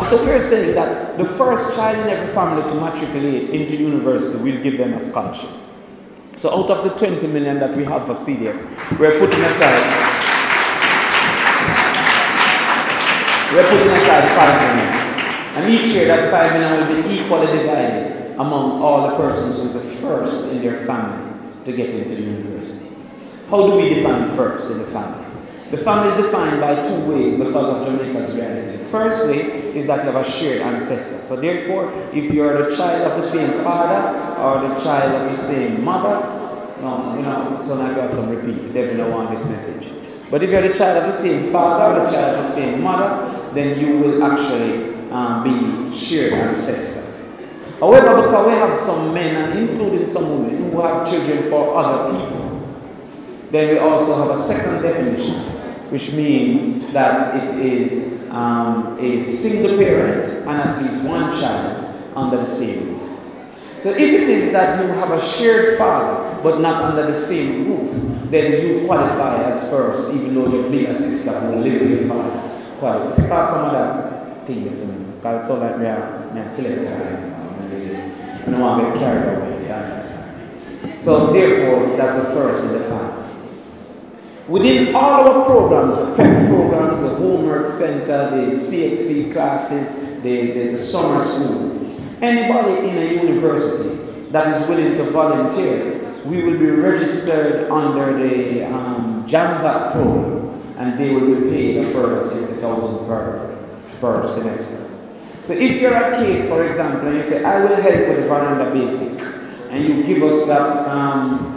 So we're saying that the first child in every family to matriculate into university will give them a scholarship. So out of the 20 million that we have for CDF, we're putting aside 5 million. And each year that 5 million will be equally divided among all the persons who is the first in their family to get into the university. How do we define first in the family? The family is defined by two ways because of Jamaica's reality. The first way is that you have a shared ancestor. So therefore, if you are the child of the same father or the child of the same mother, so now you have some repeat, they don't want this message. But if you're the child of the same father or the child of the same mother, then you will actually be shared ancestor. However, because we have some men, and including some women, who have children for other people, then we also have a second definition, which means that it is a single parent and at least one child under the same roof. So if it is that you have a shared father but not under the same roof, then you qualify as first, even though your bigger sister who live with your father. Take out some of that thing for me, because it's all like me a selector. I don't want to get carried away, you understand? So therefore, that's the first in the family. Within all our programs, the PEP programs, the homework center, the CXC classes, the summer school, anybody in a university that is willing to volunteer, we will be registered under the JAMVAT program, and they will be paid a further $60,000 per semester. So if you're a case, for example, and you say, I will help with the veranda basic, and you give us that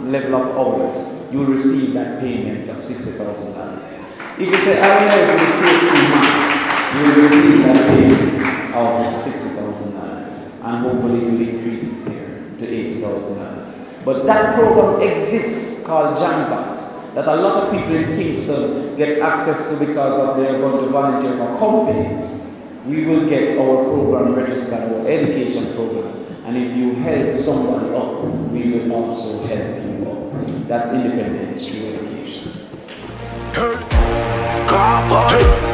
level of hours, you will receive that payment of $60,000. If you say, I will help with the CXC months, you will receive that payment of $60,000. And hopefully it will increase this year to $80,000. But that program exists called JAMVAT, that a lot of people in Kingston get access to because of they are going to volunteer for companies. We will get our program registered, our education program. And if you help somebody up, we will also help you up. That's independence through education. Crawford.